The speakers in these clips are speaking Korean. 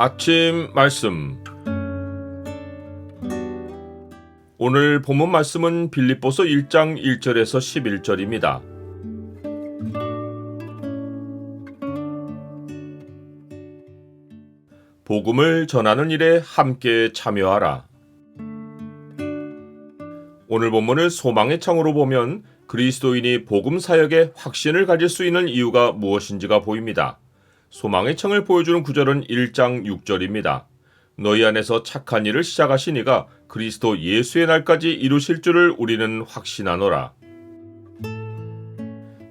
아침 말씀. 오늘 본문 말씀은 빌립보서 1장 1절에서 11절입니다. 복음을 전하는 일에 함께 참여하라. 오늘 본문을 소망의 창으로 보면 그리스도인이 복음 사역에 확신을 가질 수 있는 이유가 무엇인지가 보입니다. 소망의 창을 보여주는 구절은 1장 6절입니다. 너희 안에서 착한 일을 시작하시니가 그리스도 예수의 날까지 이루실 줄을 우리는 확신하노라.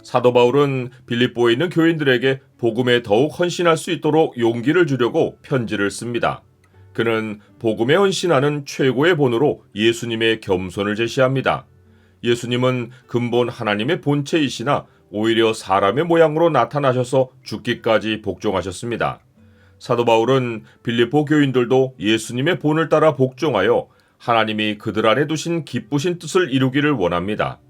사도 바울은 빌립보에 있는 교인들에게 복음에 더욱 헌신할 수 있도록 용기를 주려고 편지를 씁니다. 그는 복음에 헌신하는 최고의 본으로 예수님의 겸손을 제시합니다. 예수님은 근본 하나님의 본체이시나 오히려 사람의 모양으로 나타나셔서 죽기까지 복종하셨습니다. 사도 바울은 빌립보 교인들도 예수님의 본을 따라 복종하여 하나님이 그들 안에 두신 기쁘신 뜻을 이루기를 원합니다.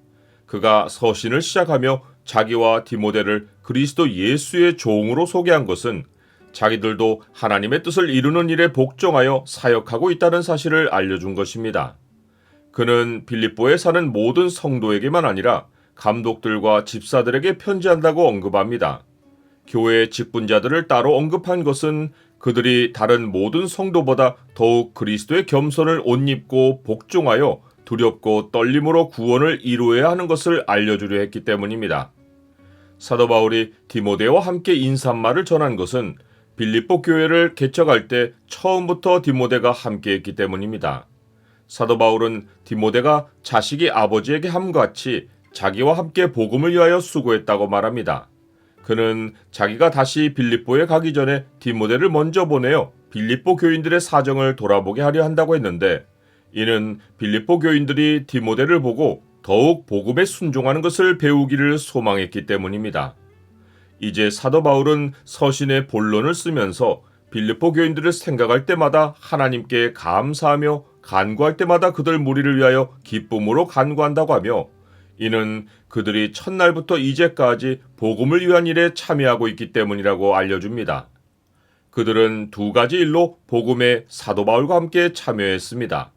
그가 서신을 시작하며 자기와 디모데를 그리스도 예수의 종으로 소개한 것은 자기들도 하나님의 뜻을 이루는 일에 복종하여 사역하고 있다는 사실을 알려준 것입니다. 그는 빌립보에 사는 모든 성도에게만 아니라 감독들과 집사들에게 편지한다고 언급합니다. 교회의 직분자들을 따로 언급한 것은 그들이 다른 모든 성도보다 더욱 그리스도의 겸손을 옷 입고 복종하여 두렵고 떨림으로 구원을 이루어야 하는 것을 알려주려 했기 때문입니다. 사도 바울이 디모데와 함께 인사말을 전한 것은 빌립보 교회를 개척할 때 처음부터 디모데가 함께했기 때문입니다. 사도 바울은 디모데가 자식이 아버지에게 함같이 자기와 함께 복음을 위하여 수고했다고 말합니다. 그는 자기가 다시 빌립보에 가기 전에 디모데를 먼저 보내어 빌립보 교인들의 사정을 돌아보게 하려 한다고 했는데, 이는 빌립보 교인들이 디모데를 보고 더욱 복음에 순종하는 것을 배우기를 소망했기 때문입니다. 이제 사도 바울은 서신의 본론을 쓰면서 빌립보 교인들을 생각할 때마다 하나님께 감사하며 간구할 때마다 그들 무리를 위하여 기쁨으로 간구한다고 하며, 이는 그들이 첫날부터 이제까지 복음을 위한 일에 참여하고 있기 때문이라고 알려줍니다. 그들은 두 가지 일로 복음에 사도 바울과 함께 참여했습니다.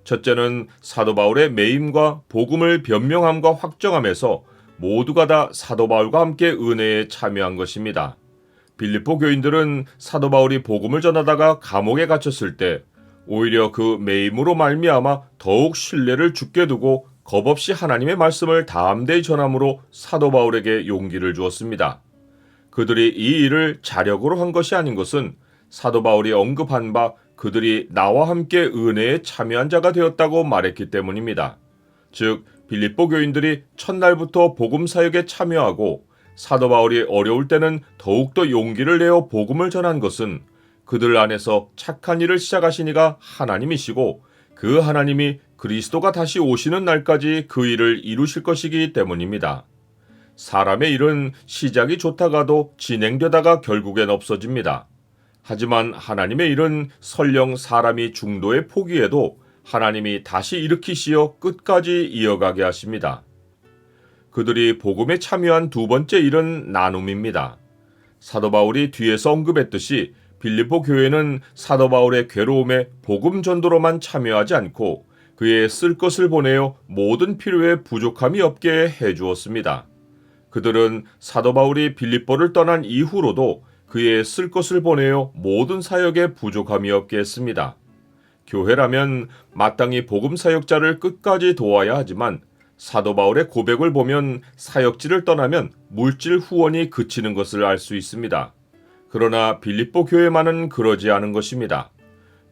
첫째는 사도 바울의 매임과 복음을 변명함과 확정함에서 모두가 다 사도 바울과 함께 은혜에 참여한 것입니다. 빌립보 교인들은 사도 바울이 복음을 전하다가 감옥에 갇혔을 때 오히려 그 매임으로 말미암아 더욱 신뢰를 굳게 두고 겁없이 하나님의 말씀을 담대히 전함으로 사도 바울에게 용기를 주었습니다. 그들이 이 일을 자력으로 한 것이 아닌 것은 사도 바울이 언급한 바 그들이 나와 함께 은혜에 참여한 자가 되었다고 말했기 때문입니다. 즉 빌립보 교인들이 첫날부터 복음 사역에 참여하고 사도 바울이 어려울 때는 더욱더 용기를 내어 복음을 전한 것은 그들 안에서 착한 일을 시작하시니가 하나님이시고 그 하나님이 그리스도가 다시 오시는 날까지 그 일을 이루실 것이기 때문입니다. 사람의 일은 시작이 좋다가도 진행되다가 결국엔 없어집니다. 하지만 하나님의 일은 설령 사람이 중도에 포기해도 하나님이 다시 일으키시어 끝까지 이어가게 하십니다. 그들이 복음에 참여한 두 번째 일은 나눔입니다. 사도 바울이 뒤에서 언급했듯이 빌립보 교회는 사도 바울의 괴로움에 복음 전도로만 참여하지 않고 그의 쓸 것을 보내어 모든 필요에 부족함이 없게 해주었습니다. 그들은 사도 바울이 빌립보를 떠난 이후로도 그의 쓸 것을 보내어 모든 사역에 부족함이 없게 했습니다. 교회라면 마땅히 복음 사역자를 끝까지 도와야 하지만 사도 바울의 고백을 보면 사역지를 떠나면 물질 후원이 그치는 것을 알 수 있습니다. 그러나 빌립보 교회만은 그러지 않은 것입니다.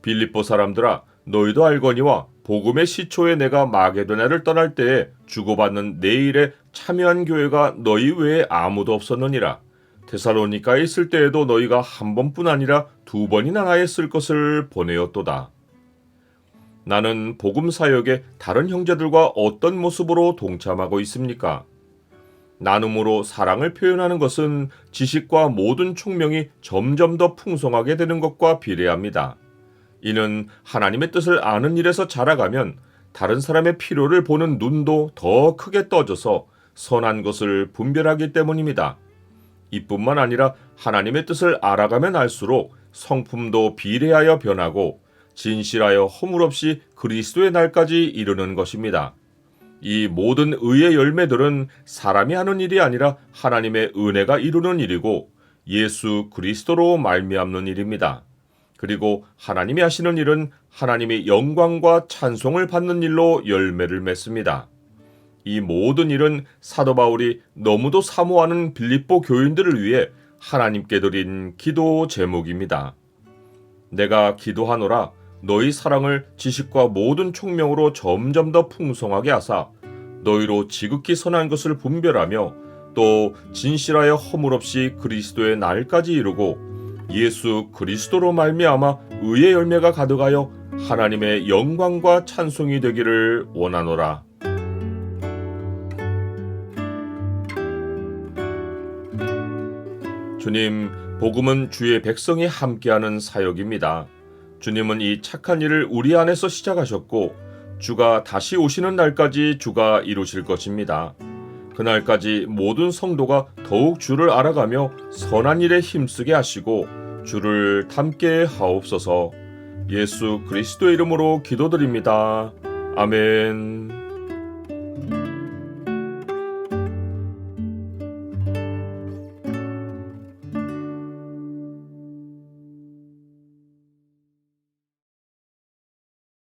빌립보 사람들아, 너희도 알거니와 복음의 시초에 내가 마게도냐를 떠날 때에 주고받는 내 일에 참여한 교회가 너희 외에 아무도 없었느니라. 데살로니가에 있을 때에도 너희가 한 번뿐 아니라 두 번이나 나의 쓸 것을 보내었도다. 나는 복음 사역에 다른 형제들과 어떤 모습으로 동참하고 있습니까? 나눔으로 사랑을 표현하는 것은 지식과 모든 총명이 점점 더 풍성하게 되는 것과 비례합니다. 이는 하나님의 뜻을 아는 일에서 자라가면 다른 사람의 필요를 보는 눈도 더 크게 떠져서 선한 것을 분별하기 때문입니다. 이뿐만 아니라 하나님의 뜻을 알아가면 알수록 성품도 비례하여 변하고 진실하여 허물없이 그리스도의 날까지 이르는 것입니다. 이 모든 의의 열매들은 사람이 하는 일이 아니라 하나님의 은혜가 이루는 일이고 예수 그리스도로 말미암는 일입니다. 그리고 하나님이 하시는 일은 하나님의 영광과 찬송을 받는 일로 열매를 맺습니다. 이 모든 일은 사도 바울이 너무도 사모하는 빌립보 교인들을 위해 하나님께 드린 기도 제목입니다. 내가 기도하노라 너희 사랑을 지식과 모든 총명으로 점점 더 풍성하게 하사 너희로 지극히 선한 것을 분별하며 또 진실하여 허물없이 그리스도의 날까지 이루고 예수 그리스도로 말미암아 의의 열매가 가득하여 하나님의 영광과 찬송이 되기를 원하노라. 주님, 복음은 주의 백성이 함께하는 사역입니다. 주님은 이 착한 일을 우리 안에서 시작하셨고 주가 다시 오시는 날까지 주가 이루실 것입니다. 그날까지 모든 성도가 더욱 주를 알아가며 선한 일에 힘쓰게 하시고 주를 닮게 하옵소서. 예수 그리스도의 이름으로 기도드립니다. 아멘.